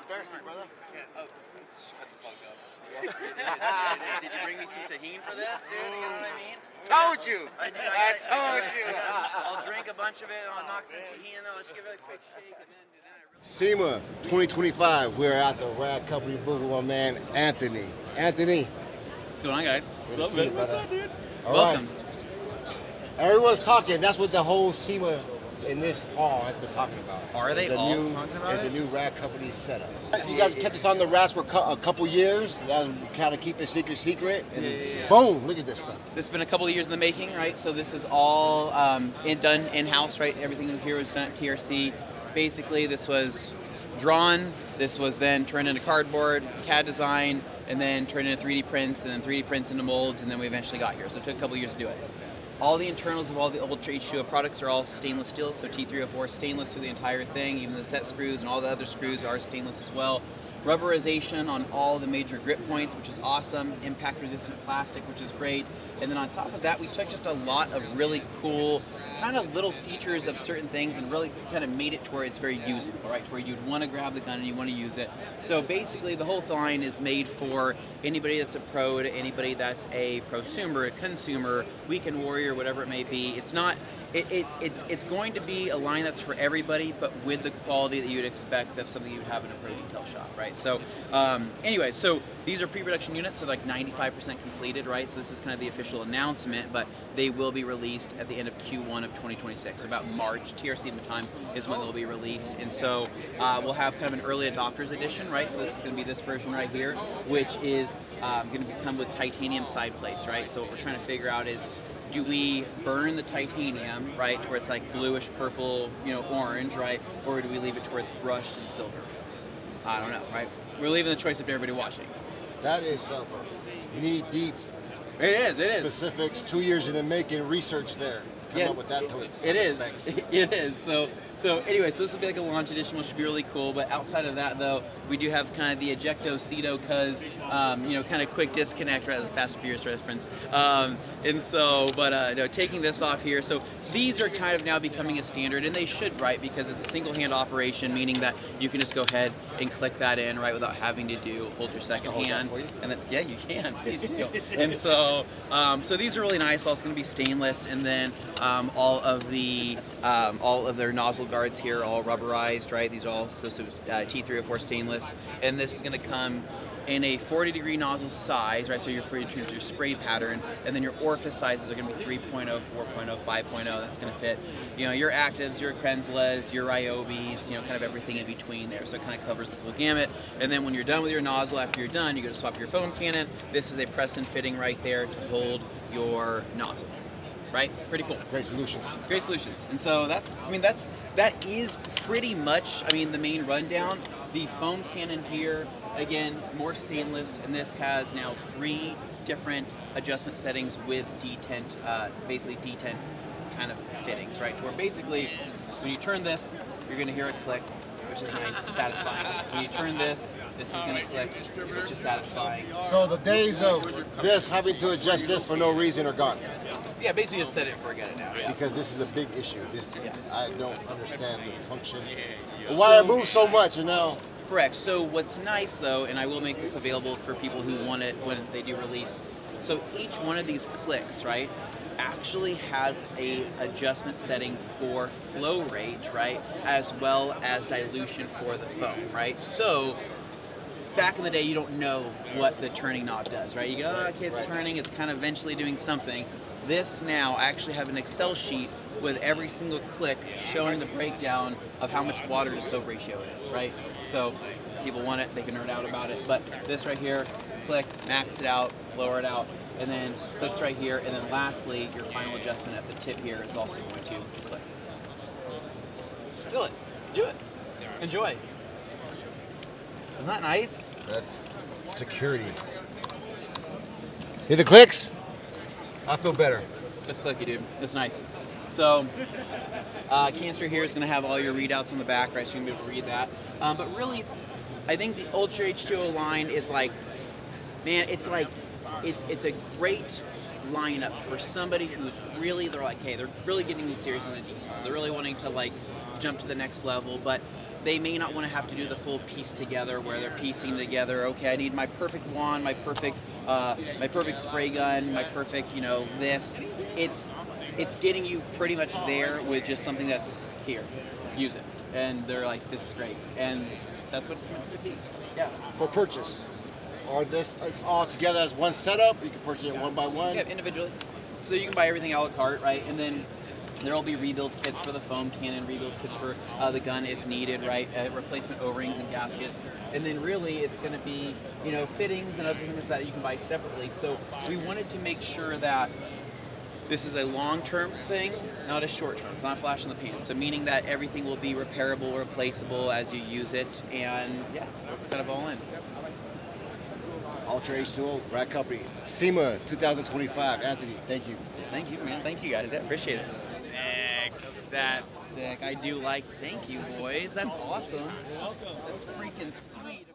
thirsty, brother. Yeah. Oh, shut the fuck up. It is. Did you bring me some tahini for this, dude? You know what I mean? Told you. I told you. I'll drink a bunch of it. I'll knock some tahini in there. Let's give it a quick shake, and then SEMA 2025. We're at the Rad Company booth with my man Anthony. Anthony. What's going on, guys? What's up, man? What's up, dude? All Welcome. Right. Everyone's talking. That's what the whole SEMA in this hall has been talking about. Are they all talking about It's it? a new Rad Company setup. You guys kept this on the rats for a couple years. That was kind of keep it secret. And Yeah. boom, look at this stuff. This has been a couple of years in the making, right? So this is all done in-house, right? Everything here was done at TRC. Basically, this was drawn. This was then turned into cardboard, CAD design, and then turned into 3D prints, and then 3D prints into molds, and then we eventually got here. So it took a couple of years to do it. All the internals of all the Ultra H2O products are all stainless steel, so T304 stainless through the entire thing. Even the set screws and all the other screws are stainless as well. Rubberization on all the major grip points, which is awesome. Impact resistant plastic, which is great. And then on top of that, we took just a lot of really cool kind of little features of certain things and really kind of made it to where it's very usable, right? To where you'd want to grab the gun and you want to use it. So basically the whole line is made for anybody that's a pro to anybody that's a prosumer, a consumer, weekend warrior, whatever it may be. It's not, it's going to be a line that's for everybody, but with the quality that you'd expect of something you'd have in a pro detail shop, right? So anyway, so these are pre-production units, so like 95% completed, right? So this is kind of the official announcement, but they will be released at the end of Q1 of 2026. About March, TRC time is when they'll be released. And so we'll have kind of an early adopters edition, right? So this is going to be this version right here, which is going to come with titanium side plates, right? So what we're trying to figure out is, do we burn the titanium, right, to where it's like bluish, purple, orange, right? Or do we leave it to where it's brushed in silver? I don't know, right? We're leaving the choice up to everybody watching. That is some knee-deep It is. specifics. 2 years in the making, research there. Come up with that to it. It is. It is. So anyway, so this will be like a launch edition, which should be really cool. But outside of that, though, we do have kind of the ejecto cedo, cause kind of quick disconnect, right? As a Fast and Furious reference. Taking this off here. So these are kind of now becoming a standard, and they should, right? Because it's a single hand operation, meaning that you can just go ahead and click that in, right, without having to hold your second hand. And then yeah, you can. Please do. And so these are really nice. Also going to be stainless, and then all of their nozzle guards here are all rubberized, right? These are all supposed to T304 stainless, and this is going to come in a 40-degree nozzle size, right? So you're free to choose your spray pattern, and then your orifice sizes are going to be 3.0, 4.0, 5.0. That's going to fit, your actives, your Krenzelas, your Iobes, kind of everything in between there. So it kind of covers the full gamut. And then when you're done with your nozzle, after you're done, you go to swap your foam cannon. This is a press and fitting right there to hold your nozzle. Right? Pretty cool. Great solutions. Great solutions. And so that is pretty much, the main rundown. The foam cannon here, again, more stainless, and this has now 3 different adjustment settings with detent, basically detent kind of fittings, right? To where basically, when you turn this, you're going to hear it click, which is nice, satisfying. When you turn this is going to click, which is satisfying. So the days of this having to adjust this for no reason are gone. Yeah, basically just set it and forget it now. Yeah. Because this is a big issue. I don't understand the function. Why it moves so much, and now. Correct. So what's nice though, and I will make this available for people who want it when they do release. So each one of these clicks, right, actually has a adjustment setting for flow rate, right, as well as dilution for the foam, right? So back in the day, you don't know what the turning knob does, right? You go, okay, it's turning, it's kind of eventually doing something. This now, I actually have an Excel sheet with every single click showing the breakdown of how much water to soap ratio it is, right? So people want it, they can nerd out about it. But this right here, click, max it out, lower it out, and then clicks right here, and then lastly, your final adjustment at the tip here is also going to click. Feel it, do it, enjoy. Isn't that nice? That's security. Hear the clicks? I feel better. It's clicky, dude. It's nice. So, canister here is going to have all your readouts on the back, right? So you can be able to read that. But really, I think the Ultra H2O line is like, man, it's a great lineup for somebody who's really, they're really getting serious in the detail. They're really wanting to jump to the next level. But they may not want to have to do the full piece together where they're piecing together. Okay, I need my perfect wand, my perfect spray gun, my perfect, this. It's getting you pretty much there with just something that's here. Use it, and they're like, this is great, and that's what it's meant to be. Yeah. For purchase, or this it's all together as one setup. You can purchase it one by one. Yeah, individually. So you can buy everything a la carte, right? And then there will be rebuild kits for the foam cannon, rebuild kits for the gun if needed, right? Replacement O-rings and gaskets. And then really it's going to be, fittings and other things that you can buy separately. So we wanted to make sure that this is a long-term thing, not a short-term. It's not a flash in the pan. So meaning that everything will be repairable, replaceable as you use it. And yeah, we're kind of all in. Ultra H2O, Rat Company. SEMA 2025. Anthony, thank you. Thank you, man. Thank you, guys. I appreciate it. Sick. That's sick. I do like. Thank you, boys. That's awesome. That's freaking sweet.